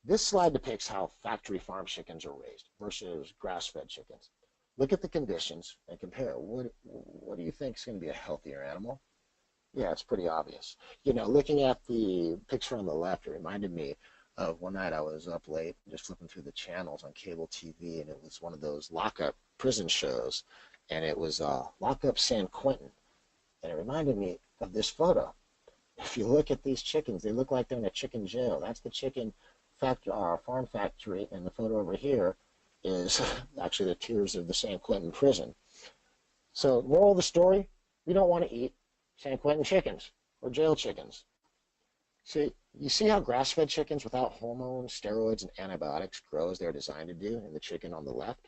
This slide depicts how factory farm chickens are raised versus grass-fed chickens. Look at the conditions and compare. What do you think is going to be a healthier animal? Yeah, it's pretty obvious. Looking at the picture on the left, it reminded me of one night I was up late just flipping through the channels on cable TV, and it was one of those lockup prison shows, and it was Lockup San Quentin, and it reminded me of this photo. If you look at these chickens, they look like they're in a chicken jail. That's the chicken farm factory, and the photo over here is actually the tiers of the San Quentin prison. So, moral of the story, we don't want to eat San Quentin chickens or jail chickens. See, you see how grass-fed chickens without hormones, steroids, and antibiotics grow as they're designed to do in the chicken on the left?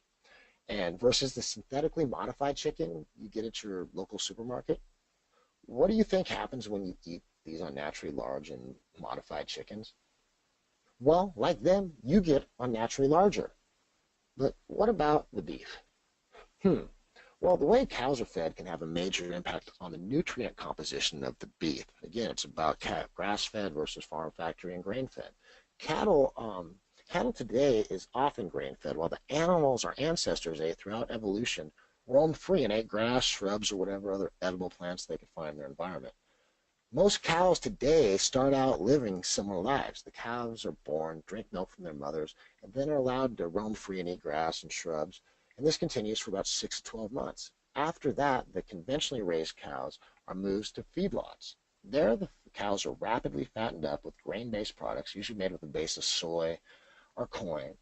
And versus the synthetically modified chicken you get at your local supermarket? What do you think happens when you eat these unnaturally large and modified chickens? Well, like them, you get unnaturally larger. But what about the beef? Well, the way cows are fed can have a major impact on the nutrient composition of the beef. Again, it's about grass-fed versus farm factory and grain-fed. Cattle today is often grain-fed, while the animals our ancestors ate throughout evolution roamed free and ate grass, shrubs, or whatever other edible plants they could find in their environment. Most cows today start out living similar lives. The cows are born, drink milk from their mothers, and then are allowed to roam free and eat grass and shrubs. And this continues for about 6 to 12 months. After that, the conventionally raised cows are moved to feedlots. There, the cows are rapidly fattened up with grain-based products, usually made with a base of soy or corn,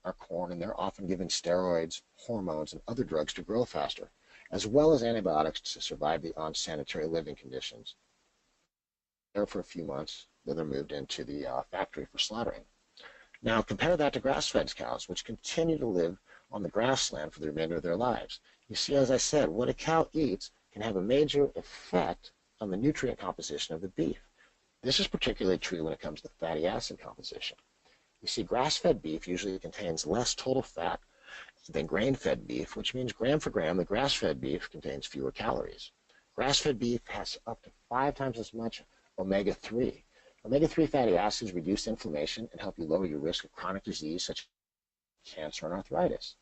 and they're often given steroids, hormones, and other drugs to grow faster, as well as antibiotics to survive the unsanitary living conditions. There for a few months, then they're moved into the factory for slaughtering. Now, compare that to grass-fed cows, which continue to live on the grassland for the remainder of their lives. You see, as I said, what a cow eats can have a major effect on the nutrient composition of the beef. This is particularly true when it comes to fatty acid composition. You see, grass-fed beef usually contains less total fat than grain-fed beef, which means gram for gram, the grass-fed beef contains fewer calories. Grass-fed beef has up to 5 times as much omega-3. Omega-3 fatty acids reduce inflammation and help you lower your risk of chronic disease such as cancer and arthritis.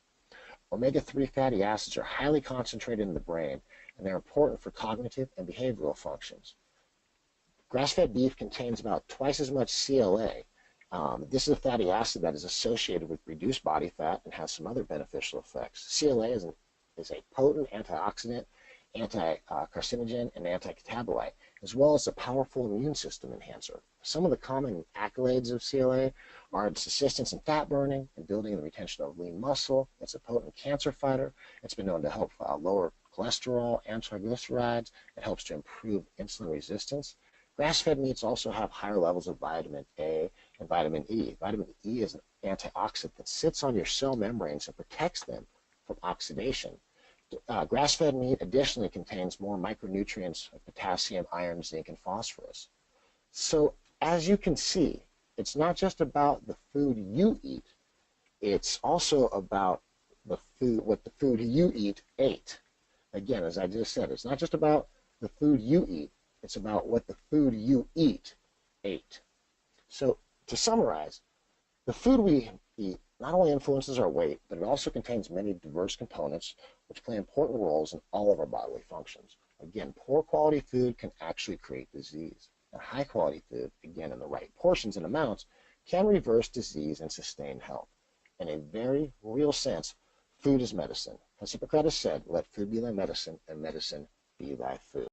Omega-3 fatty acids are highly concentrated in the brain, and they're important for cognitive and behavioral functions. Grass-fed beef contains about twice as much CLA. This is a fatty acid that is associated with reduced body fat and has some other beneficial effects. CLA is a potent antioxidant, anti-carcinogen, and anti-catabolite, as well as a powerful immune system enhancer. Some of the common accolades of CLA are its assistance in fat burning and building and retention of lean muscle. It's a potent cancer fighter. It's been known to help lower cholesterol and triglycerides. It helps to improve insulin resistance. Grass-fed meats also have higher levels of vitamin A and vitamin E. Vitamin E is an antioxidant that sits on your cell membranes and protects them from oxidation. Grass-fed meat additionally contains more micronutrients of potassium, iron, zinc, and phosphorus. So as you can see, it's not just about the food you eat, it's also about what the food you eat ate. Again, as I just said, it's not just about the food you eat, it's about what the food you eat ate. So to summarize, the food we eat not only influences our weight, but it also contains many diverse components which play important roles in all of our bodily functions. Again, poor quality food can actually create disease. And high quality food, again in the right portions and amounts, can reverse disease and sustain health. In a very real sense, food is medicine. As Hippocrates said, let food be thy medicine, and medicine be thy food.